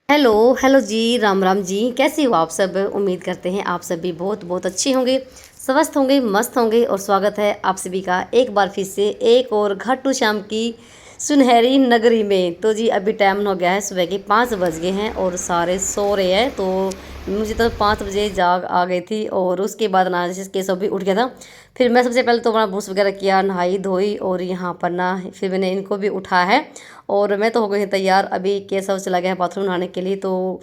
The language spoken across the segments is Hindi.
हेलो हेलो जी, राम राम जी। कैसे हो आप सब? उम्मीद करते हैं आप सभी बहुत बहुत अच्छे होंगे, स्वस्थ होंगे, मस्त होंगे। और स्वागत है आप सभी का एक बार फिर से एक और खाटू श्याम की सुनहरी नगरी में। तो जी अभी टाइम हो गया है, सुबह के 5 बज गए हैं और सारे सो रहे हैं। तो मुझे तो 5 बजे जाग आ गई थी और उसके बाद ना जैसे केशव भी उठ गया था। फिर मैं सबसे पहले तो अपना ब्रश वगैरह किया, नहाई धोई और यहाँ पर ना फिर मैंने इनको भी उठा है और मैं तो हो गई तैयार। अभी केशव चला गया है बाथरूम नहाने के लिए। तो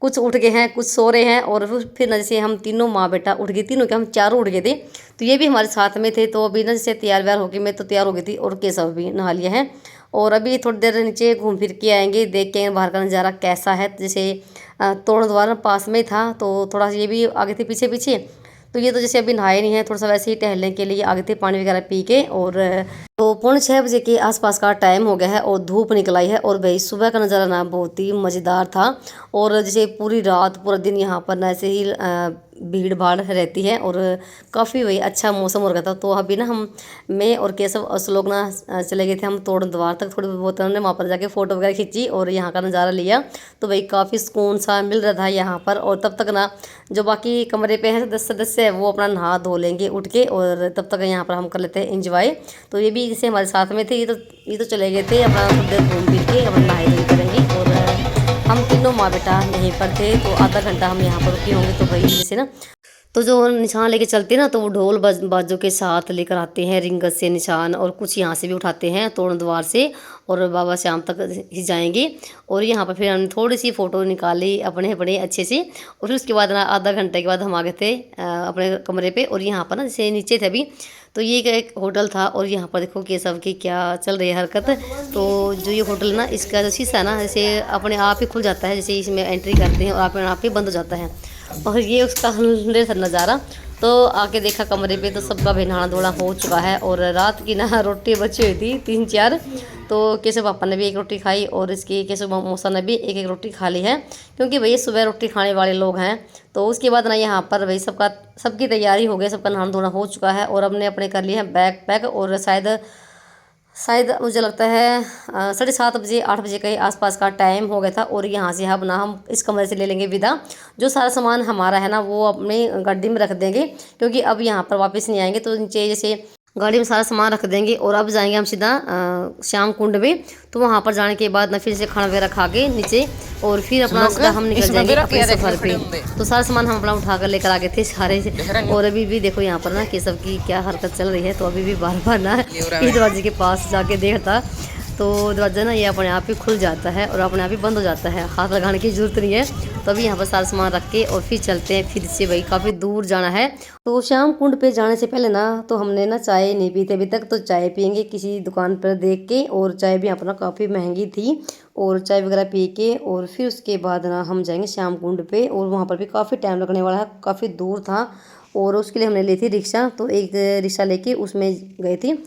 कुछ उठ गए हैं, कुछ सो रहे हैं और फिर ना जैसे हम तीनों माँ बेटा उठ गए, तीनों के हम चारों उठ गए थे। तो ये भी हमारे साथ में थे। तो अभी ना जैसे तैयार व्यार होके मैं तो तैयार हो गई थी और केशव भी नहा लिया है। और अभी थोड़ी देर नीचे घूम फिर के आएंगे, देख के बाहर का नज़ारा कैसा है। जैसे तोड़ द्वारा पास में था तो थोड़ा सा ये भी आगे थे पीछे पीछे। तो ये तो जैसे अभी नहाए नहीं है, थोड़ा सा वैसे ही टहलने के लिए आगे थे पानी वगैरह पी के। और तो 5:45 के आसपास का टाइम हो गया है और धूप निकल आई है। और भाई सुबह का नज़ारा ना बहुत ही मज़ेदार था। और जैसे पूरी रात पूरा दिन यहाँ पर ना ऐसे ही भीड़ भाड़ रहती है और काफ़ी वही अच्छा मौसम हो रखा था। तो अभी ना मैं और केशव और लोग ना चले गए थे हम तोड़ द्वार तक। थोड़ी बहुत हमने वहाँ पर जाके फ़ोटो वगैरह खींची और यहाँ का नज़ारा लिया। तो भाई काफ़ी सुकून सा मिल रहा था यहाँ पर। और तब तक ना जो बाकी कमरे पे हैं सदस्य है वो अपना नहा धो लेंगे उठ के, और तब तक यहाँ पर हम कर लेते हैं इंजॉय। तो ये भी जैसे हमारे साथ में थे, ये तो चले गए थे अपना थोड़ी देर घूम फिर के अपना नहाई धोई करेंगे। और हम तीनों माँ बेटा यहीं पर थे। तो आधा घंटा हम यहाँ पर रुके होंगे। तो भाई जैसे ना तो जो निशान लेके चलते हैं ना, तो वो ढोल बाजों के साथ लेकर आते हैं रिंगत से निशान, और कुछ यहाँ से भी उठाते हैं तोरण द्वार से और बाबा श्याम तक ही जाएंगे। और यहाँ पर फिर हमने थोड़ी सी फ़ोटो निकाली अपने बड़े अच्छे से। और फिर उसके बाद ना आधा घंटे के बाद हम आ गए थे अपने कमरे पे। और यहाँ पर ना जैसे नीचे थे अभी, तो ये एक होटल था और यहाँ पर देखो कि सब की क्या चल रही है हरकत। तो जो ये होटल ना, इसका जो शीशा ना जैसे अपने आप ही खुल जाता है, जैसे इसमें एंट्री करते हैं और अपने आप ही बंद हो जाता है। और ये उसका नज़ारा। तो आके देखा कमरे पे तो सबका भी नहाना धोना हो चुका है। और रात की ना रोटी बची हुई थी 3-4। तो केशव पापा ने भी एक रोटी खाई और इसकी केशव मौसा ने भी एक एक रोटी खा ली है, क्योंकि भैया सुबह रोटी खाने वाले लोग हैं। तो उसके बाद ना यहाँ पर भाई सबकी तैयारी हो गई, सबका नहाना धोना हो चुका है और हमने अपने कर लिए हैं बैग पैक। और शायद शायद मुझे लगता है 7:30 8 बजे के आसपास का टाइम हो गया था। और यहाँ से हम इस कमरे से ले लेंगे विदा। जो सारा सामान हमारा है ना वो अपनी गाड़ी में रख देंगे, क्योंकि अब यहाँ पर वापस नहीं आएंगे। तो नीचे जैसे गाड़ी में सारा सामान रख देंगे और अब जाएंगे हम सीधा श्याम कुंड में। तो वहाँ पर जाने के बाद ना फिर से खाना वगैरह खा के नीचे, और फिर अपना सीधा हम निकल जाएंगे अपने सफर पे। तो सारा सामान हम अपना उठा कर लेकर आ गए थे सारे। और अभी भी देखो यहाँ पर ना केशव की क्या हरकत चल रही है। तो अभी भी बार बार ना इस दरवाजे के पास जाके देखता, तो दरवाज़ा ना ये अपने आप ही खुल जाता है और अपने आप ही बंद हो जाता है, हाथ लगाने की ज़रूरत नहीं है। तो अभी यहाँ पर सारा सामान रख के और फिर चलते हैं फिर से, भाई काफ़ी दूर जाना है। तो श्याम कुंड पे जाने से पहले ना तो हमने ना चाय नहीं पी थी अभी तक। तो चाय पियेंगे किसी दुकान पर देख के, और चाय भी यहाँ पर ना काफ़ी महंगी थी। और चाय वगैरह पी के और फिर उसके बाद ना हम जाएंगे श्याम कुंड पे। और वहाँ पर भी काफ़ी टाइम लगने वाला है, काफ़ी दूर था। और उसके लिए हमने ली थी रिक्शा। तो एक रिक्शा लेके उसमें गई थी।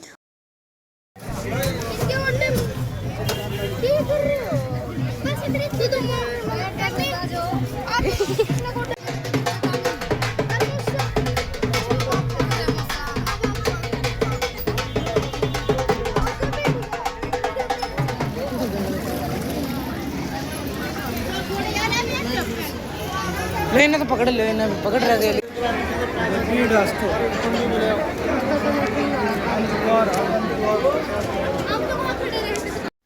लेना तो पकड़ लो, ना पकड़ रहे।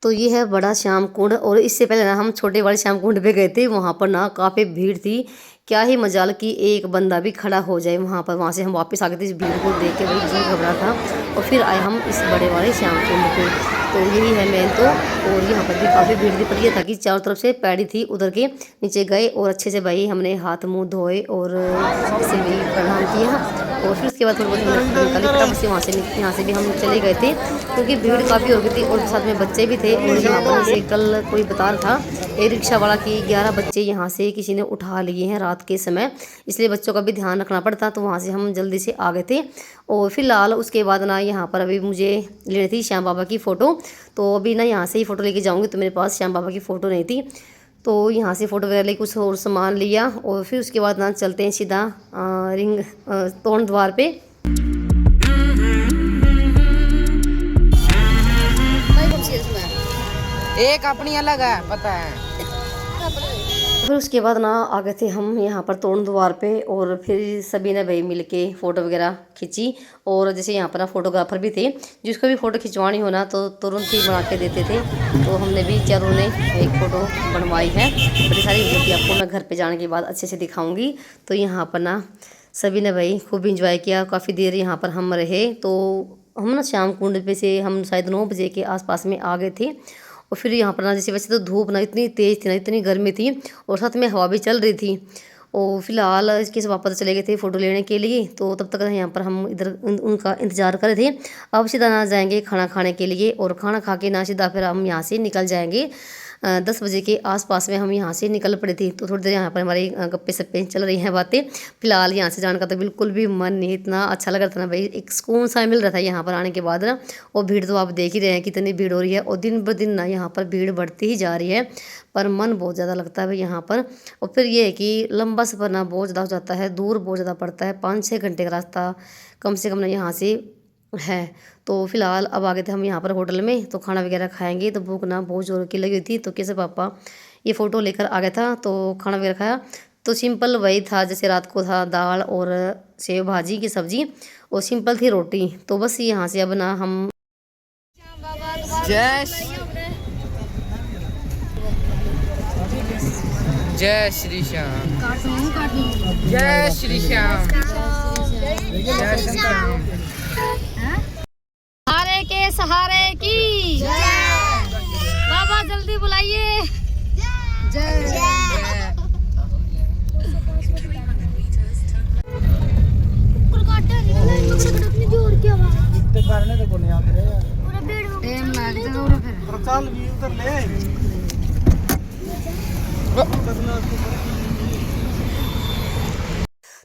तो ये है बड़ा श्याम कुंड। और इससे पहले ना हम छोटे वाले श्याम कुंड पे गए थे। वहाँ पर ना काफ़ी भीड़ थी, क्या ही मजाल कि एक बंदा भी खड़ा हो जाए वहाँ पर। वहाँ से हम वापस आ गए थे इस भीड़ को देख के, वही जी घबरा था। और फिर आए हम इस बड़े वाले श्याम कुंड पे। तो यही है मेन तो। और यहाँ पर भी काफ़ी भीड़ थी, पर यह था कि चारों तरफ से पैड़ी थी उधर के नीचे गए और अच्छे से भाई हमने हाथ मुँह धोए और इसे भी प्रणाम किया। और फिर उसके बाद थोड़ी बहुत निकाली फटाफट से वहाँ से यहाँ से भी हम चले गए थे, क्योंकि भीड़ काफ़ी हो गई थी और साथ में बच्चे भी थे। और यहाँ पर जैसे कल कोई बता रहा था एक रिक्शा वाला कि 11 बच्चे यहाँ से किसी ने उठा लिए हैं रात के समय, इसलिए बच्चों का भी ध्यान रखना पड़ता। तो वहाँ से हम जल्दी से आ गए थे। और फिलहाल उसके बाद ना यहाँ पर अभी मुझे लेनी थी श्याम बाबा की फ़ोटो। तो अभी ना यहाँ से ही फ़ोटो लेके जाऊँगी, तो मेरे पास श्याम बाबा की फ़ोटो नहीं थी। तो यहाँ से फ़ोटो वगैरह लेके कुछ और सामान लिया और फिर उसके बाद ना चलते हैं सीधा तोरण द्वार पे। एक अपनी अलग है, पता है। फिर उसके बाद ना आ गए थे हम यहाँ पर तोरण द्वार पे, और फिर सभी ने भाई मिल के फ़ोटो वगैरह खींची। और जैसे यहाँ पर ना फोटोग्राफर भी थे, जिसको भी फ़ोटो खिंचवानी हो ना तो तुरंत ही बना के देते थे। तो हमने भी चारों ने एक फ़ोटो बनवाई है, बड़ी सारी, जो कि आपको मैं घर पे जाने के बाद अच्छे से दिखाऊंगी। तो यहाँ पर ना सभी ने भाई खूब इंजॉय किया, काफ़ी देर यहाँ पर हम रहे। तो हम ना श्याम कुंड पे से हम शायद 9 बजे के आसपास में आ गए थे। और फिर यहाँ पर ना जैसे वैसे तो धूप ना इतनी तेज़ थी ना, इतनी गर्मी थी, और साथ में हवा भी चल रही थी। और फिलहाल इसके से वापस चले गए थे फ़ोटो लेने के लिए। तो तब तक यहाँ पर हम इधर उनका इंतज़ार कर रहे थे। अब सीधा ना जाएंगे खाना खाने के लिए, और खाना खा के ना सीधा फिर हम यहाँ से निकल जाएंगे। 10 बजे के आसपास में हम यहाँ से निकल पड़े थे। तो थोड़ी देर यहाँ पर हमारी गप्पे सप्पे चल रही हैं, बातें। फिलहाल यहाँ से जाने का तो बिल्कुल भी मन नहीं, इतना अच्छा लग रहा था ना भाई, एक सुकून सा मिल रहा था यहाँ पर आने के बाद ना। और भीड़ तो आप देख ही रहे हैं कितनी भीड़ हो रही है, और दिन ब दिन ना यहाँ पर भीड़ बढ़ती ही जा रही है। पर मन बहुत ज़्यादा लगता है भाई यहाँ पर। और फिर ये है कि लंबा सफ़र ना बहुत ज़्यादा हो जाता है, दूर बहुत ज़्यादा पड़ता है, 5-6 घंटे का रास्ता कम से कम ना यहाँ से है। तो फिलहाल अब आ गए थे हम यहाँ पर होटल में, तो खाना वगैरह खाएंगे। तो भूख ना बहुत ज़ोर की लगी हुई थी, तो कैसे पापा ये फ़ोटो लेकर आ गया था, तो खाना वगैरह खाया। तो सिंपल वही था जैसे रात को था, दाल और सेव भाजी की सब्ज़ी, और सिंपल थी रोटी। तो बस यहाँ से अब ना हम जय जय श्री श्याम, जय श्री श्याम, जय श्री श्याम। सहारे के सहारे की बाबा जल्दी बुलाइए।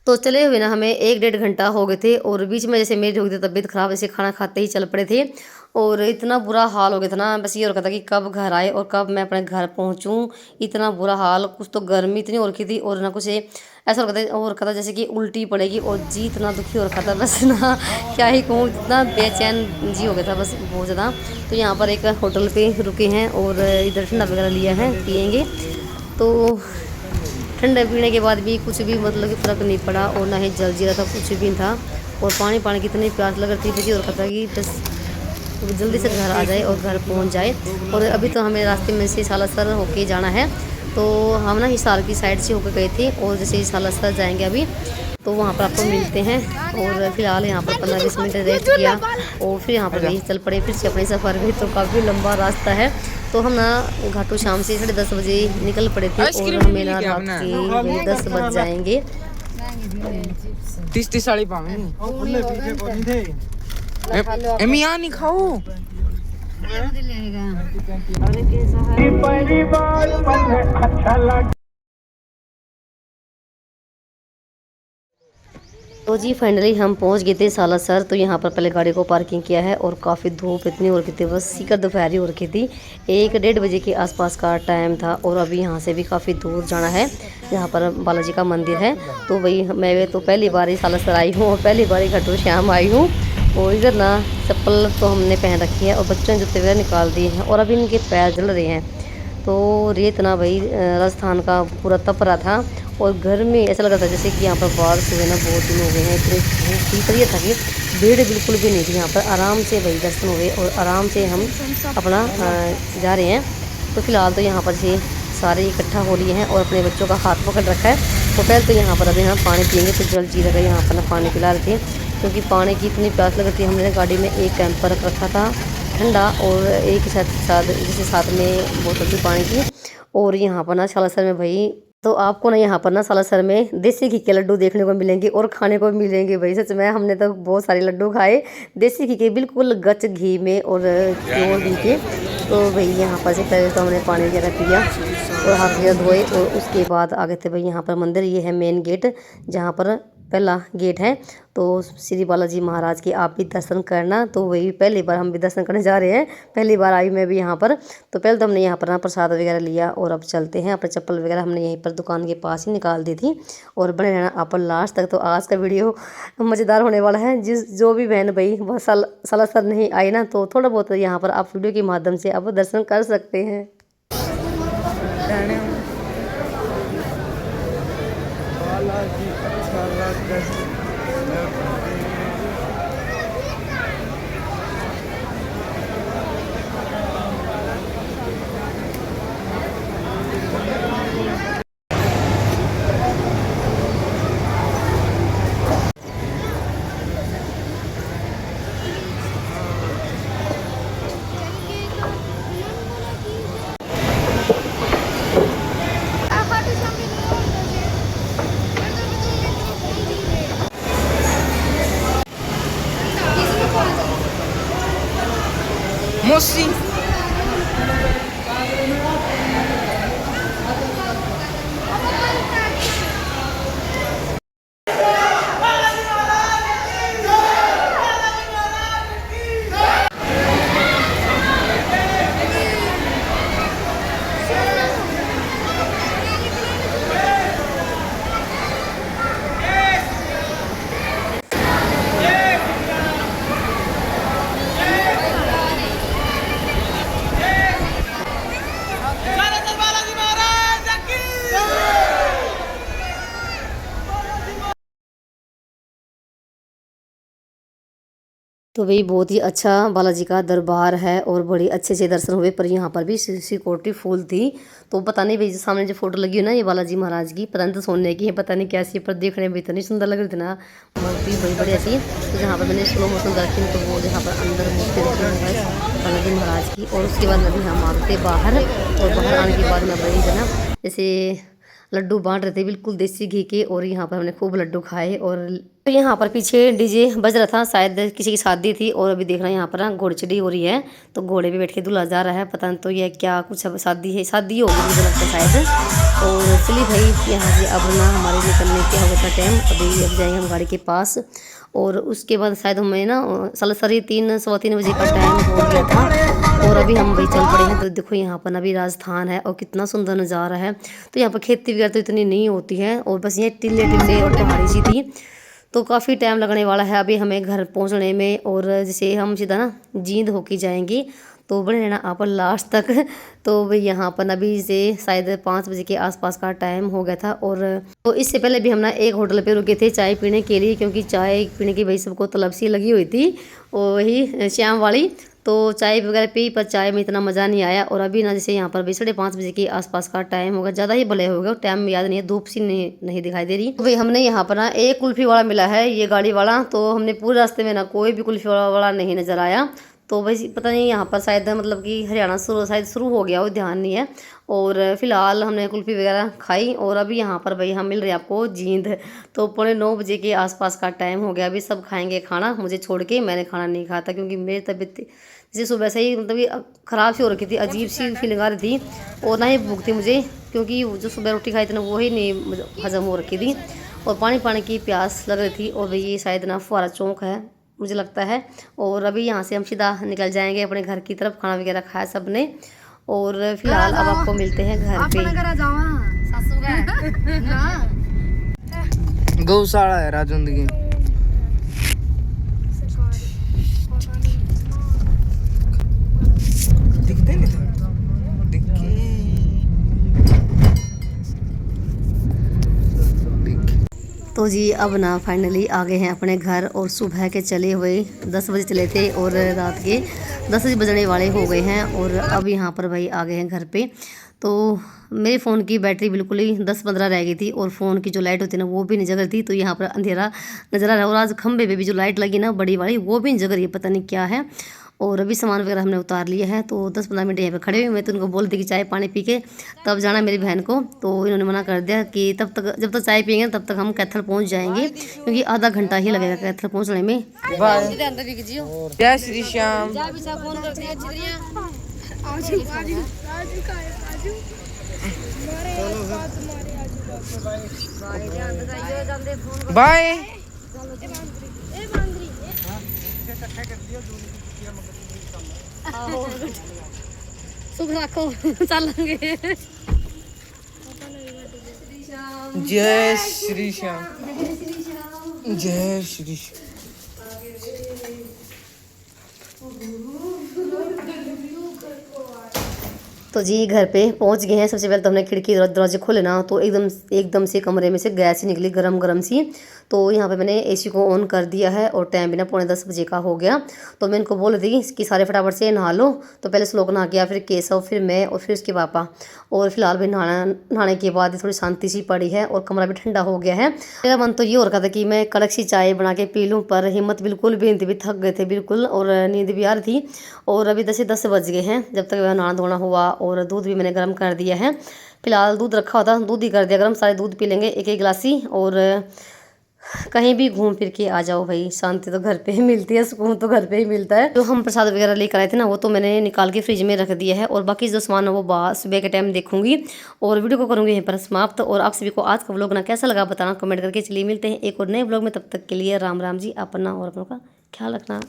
तो चले हुए ना हमें 1-1.5 घंटा हो गए थे, और बीच में जैसे मेरी हो गई थी तबीयत ख़राब, ऐसे खाना खाते ही चल पड़े थे। और इतना बुरा हाल हो गया था ना, बस ये हो रखा था कि कब घर आए और कब मैं अपने घर पहुंचूं। इतना बुरा हाल, कुछ तो गर्मी इतनी हो रखी थी, और ना कुछ ऐसा हो रखा था जैसे कि उल्टी पड़ेगी, और जी इतना दुखी हो रखा था बस ना, क्या ही कहूँ, इतना बेचैन जी हो गया था बस बहुत ज़्यादा। तो यहाँ पर एक होटल पर रुके हैं, और इधर ठंडा वगैरह लिया है, पियेंगे। तो ठंडा पीने के बाद भी कुछ भी मतलब कि फ़र्क नहीं पड़ा, और ना ही जल जीरा था, कुछ भी नहीं था। और पानी की इतनी प्यास लग रही थी, और कहता कि बस जल्दी से घर आ जाए और घर पहुंच जाए। और अभी तो हमें रास्ते में से सालासर होके जाना है। तो हम ना हिसार की साइड से होकर गए थे, और जैसे सालासर जाएंगे अभी, तो वहाँ पर आपको मिलते हैं। और फिलहाल यहाँ पर 15-20 मिनट रेस्ट किया, और फिर यहाँ पर भी चल पड़े फिर से अपने सफ़र में। तो काफ़ी लंबा रास्ता है। तो हम ना घाटू शाम से 10:30 बजे निकल पड़े थे, और हमें ना रात के 10 बज जाएंगे। 30 साड़ी पावे यहाँ नहीं खाओ। तो जी फाइनली हम पहुंच गए थे सालासर। तो यहाँ पर पहले गाड़ी को पार्किंग किया है, और काफ़ी धूप इतनी हो रखी थी, बस सीकर दोपहरी हो रखी थी, 1-1:30 बजे के आसपास का टाइम था। और अभी यहाँ से भी काफ़ी दूर जाना है, यहाँ पर बालाजी का मंदिर है। तो वही मैं तो पहली बार ही सालासर आई हूँ, और पहली बार ही घाटू श्याम आई हूँ। और इधर ना चप्पल तो हमने पहन रखी है, और बच्चों ने जूते वगैरह निकाल दिए हैं, और अभी इनके पैर जल रहे हैं। तो रेत ना भाई राजस्थान का पूरा तप रहा था, और घर में ऐसा लग रहा था जैसे कि यहाँ पर बारिश हुए ना बहुत दिन हो गए हैं, इतनी धूप थी। पर ये था कि भीड़ बिल्कुल भी नहीं थी यहाँ पर, आराम से भाई दर्शन हुए, और आराम से हम अपना जा रहे हैं। तो फिलहाल तो यहाँ पर से सारे इकट्ठा हो लिए हैं, और अपने बच्चों का हाथ पकड़ रखा है। तो पहले तो यहाँ पर अभी हम पानी पियेंगे, तो जल जीरा का यहाँ पर ना पानी पिला रहे थे, क्योंकि पानी की इतनी प्यास लग रही थी। हमने गाड़ी में एक कैंपर रख रखा था ठंडा, और एक साथ जैसे साथ में बोतल थी पानी की। और यहाँ पर ना सालासर में भाई, तो आपको ना यहाँ पर ना सालासर में देसी घी के लड्डू देखने को मिलेंगे, और खाने को मिलेंगे भाई। सच में हमने तो बहुत सारे लड्डू खाए देसी घी के, बिल्कुल गच घी में और प्योर घी के। तो भाई यहाँ पर से पहले तो हमने पानी वगैरह पिया और हाथ वगैरह धोए, और उसके बाद आ गए थे भाई यहाँ पर मंदिर। ये है मेन गेट, जहाँ पर पहला गेट है। तो श्री बालाजी महाराज के आप भी दर्शन करना। तो वही पहली बार हम भी दर्शन करने जा रहे हैं, पहली बार आई मैं भी यहाँ पर। तो पहले तो हमने यहाँ पर ना प्रसाद वगैरह लिया, और अब चलते हैं। अपने चप्पल वगैरह हमने यहीं पर दुकान के पास ही निकाल दी थी, और बने रहना आप लास्ट तक। तो आज का वीडियो मज़ेदार होने वाला है। जो भी बहन भाई वह सालासर नहीं आई ना, तो थोड़ा बहुत यहाँ पर आप वीडियो के माध्यम से आप दर्शन कर सकते हैं। मौसी तो भाई बहुत ही अच्छा बालाजी का दरबार है और बड़ी अच्छे से दर्शन हुए। पर यहाँ पर भी सिक्योरिटी फुल थी। तो पता नहीं भाई सामने जो फोटो लगी है ना, ये बालाजी महाराज की, पता नहीं तो सोने की है, पता नहीं कैसी है, पर देखने में इतनी सुंदर लग रही थी ना, मूर्ति बड़ी बड़ी ऐसी। तो जहाँ पर मैंने स्लो मोशन रखी तो वो जहाँ पर अंदर मूर्ति रखी हुई है बालाजी महाराज की। और उसके बाद अभी हम आते बाहर, और बाहर आने के बाद मैं बड़ी ना जैसे लड्डू बांट रहे थे बिल्कुल देसी घी के, और यहाँ पर हमने खूब लड्डू खाए। और तो यहाँ पर पीछे डीजे बज रहा था, शायद किसी की शादी थी। और अभी देख रहे हैं यहाँ पर ना घोड़चड़ी हो रही है, तो घोड़े पे बैठ के दूल्हा जा रहा है। पता नहीं तो ये क्या कुछ अब शादी है, शादी होगी मुझे लगता है शायद। और चलिए भाई यहाँ से अब ना हमारे निकलने के हो गया टाइम, अभी अब जाएंगे हम गाड़ी के पास। और उसके बाद शायद हमें ना सलसरी 3 सवा 3 बजे का टाइम हो गया था। और अभी हम भाई चल पड़े हैं। तो देखो यहाँ पर अभी राजस्थान है और कितना सुंदर नज़ारा है। तो यहाँ पर खेती वगैरह तो इतनी नहीं होती है, और बस ये टिल्ले टिल्ले और पहाड़ी सी थी। तो काफ़ी टाइम लगने वाला है अभी हमें घर पहुँचने में। और जैसे हम सीधा ना जींद होके जाएंगे, तो बने रहना आप लास्ट तक। तो भाई यहाँ पर अभी से शायद 5 बजे के आसपास का टाइम हो गया था। और तो इससे पहले भी हम ना एक होटल पे रुके थे चाय पीने के लिए, क्योंकि चाय पीने की भाई सबको तलब सी लगी हुई थी, और वही श्याम वाली। तो चाय वगैरह पी, पर चाय में इतना मज़ा नहीं आया। और अभी ना जैसे यहाँ पर भी 5:30 बजे के आसपास का टाइम होगा, ज़्यादा ही भले होगा, टाइम याद नहीं है, धूप सी नहीं दिखाई दे रही। तो भाई हमने यहाँ पर ना एक कुल्फ़ी वाला मिला है, ये गाड़ी वाला। तो हमने पूरे रास्ते में ना कोई भी कुल्फ़ी वाला नहीं नज़र आया। तो भाई पता नहीं यहाँ पर शायद मतलब कि हरियाणा शायद शुरू हो गया हो, ध्यान नहीं है। और फिलहाल हमने कुल्फ़ी वगैरह खाई। और अभी यहाँ पर भाई हम मिल रहे हैं आपको जींद। तो 8:45 बजे के आसपास का टाइम हो गया। अभी सब खाएंगे खाना, मुझे छोड़ के। मैंने खाना नहीं खाया था क्योंकि मेरी तबीयत जैसे सुबह से ही मतलब कि ख़राब सी हो रखी थी, अजीब सी फीलिंग आ रही थी, और ना ही भूख थी मुझे, क्योंकि जो सुबह रोटी खाई थी ना वो ही नहीं हजम हो रखी थी, और पानी की प्यास लग रही थी। और भाई ये शायद ना फुहारा चौक है मुझे लगता है। और अभी यहाँ से हम सीधा निकल जाएंगे अपने घर की तरफ। खाना वगैरह खाया सब ने, और फिलहाल अब आपको मिलते हैं घर पे। गौशाला है राजौंद की। दिखते नहीं तो जी अब ना फाइनली आ गए हैं अपने घर। और सुबह के चले हुए 10 बजे चले थे, और रात के 10 बजे बजने वाले हो गए हैं। और अब यहाँ पर भाई आ गए हैं घर पे। तो मेरे फ़ोन की बैटरी बिल्कुल ही 10-15 रह गई थी, और फ़ोन की जो लाइट होती है ना वो भी नहीं जग रही थी। तो यहाँ पर अंधेरा नज़र आ रहा है। और आज खंबे पे भी जो लाइट लगी ना बड़ी वाली, वो भी नहीं जग रही है, पता नहीं क्या है। और अभी सामान वगैरह हमने उतार लिया है। तो 10-15 मिनट यहाँ पे खड़े हुए। मैं तो उनको बोल दी कि चाय पानी पी के तब जाना मेरी बहन को। तो इन्होंने मना कर दिया कि जब तक चाय पियेंगे तब तक हम कैथल पहुँच जाएंगे, क्योंकि आधा घंटा ही लगेगा कैथल पहुँचने में। जय श्री श्याम। बाय। सुख रखो चलेंगे। जय श्री श्याम। जय श्री श्याम। तो जी घर पे पहुंच गए हैं। सबसे पहले तो हमने खिड़की दरवाजे खोले ना, तो एकदम से कमरे में से गैस ही निकली गरम गरम सी। तो यहाँ पे मैंने एसी को ऑन कर दिया है और टाइम भी ना 9:45 का हो गया। तो मैं इनको बोल दी कि सारे फटाफट से नहा लो। तो पहले श्लोक नहा गया, फिर केशव, फिर मैं और फिर उसके पापा। और फिलहाल भी नहाने के बाद थोड़ी शांति सी पड़ी है और कमरा भी ठंडा हो गया है। मेरा मन तो ये हो रखा था कि मैं कड़क सी चाय बना के पी लूँ, पर हिम्मत बिल्कुल भी नहीं थी, भी थक गए थे बिल्कुल और नींद भी आ रही थी। और अभी 10 बज गए हैं जब तक नहाना धोना हुआ। और दूध भी मैंने गर्म कर दिया है। फिलहाल दूध रखा हुआ था, दूध ही कर दिया गर्म। सारे दूध पी लेंगे एक एक गिलासी। और कहीं भी घूम फिर के आ जाओ भाई, शांति तो घर पे ही मिलती है, सुकून तो घर पे ही मिलता है। जो हम प्रसाद वगैरह लेकर आए थे ना, वो तो मैंने निकाल के फ्रिज में रख दिया है। और बाकी जो सामान है वो सुबह के टाइम देखूंगी। और वीडियो को करूंगी यहीं पर समाप्त। और आप सभी को आज का व्लॉग ना कैसा लगा बताना कमेंट करके। चलिए मिलते हैं एक और नए व्लॉग में, तब तक के लिए राम राम जी। अपना और अपनों का ख्याल रखना।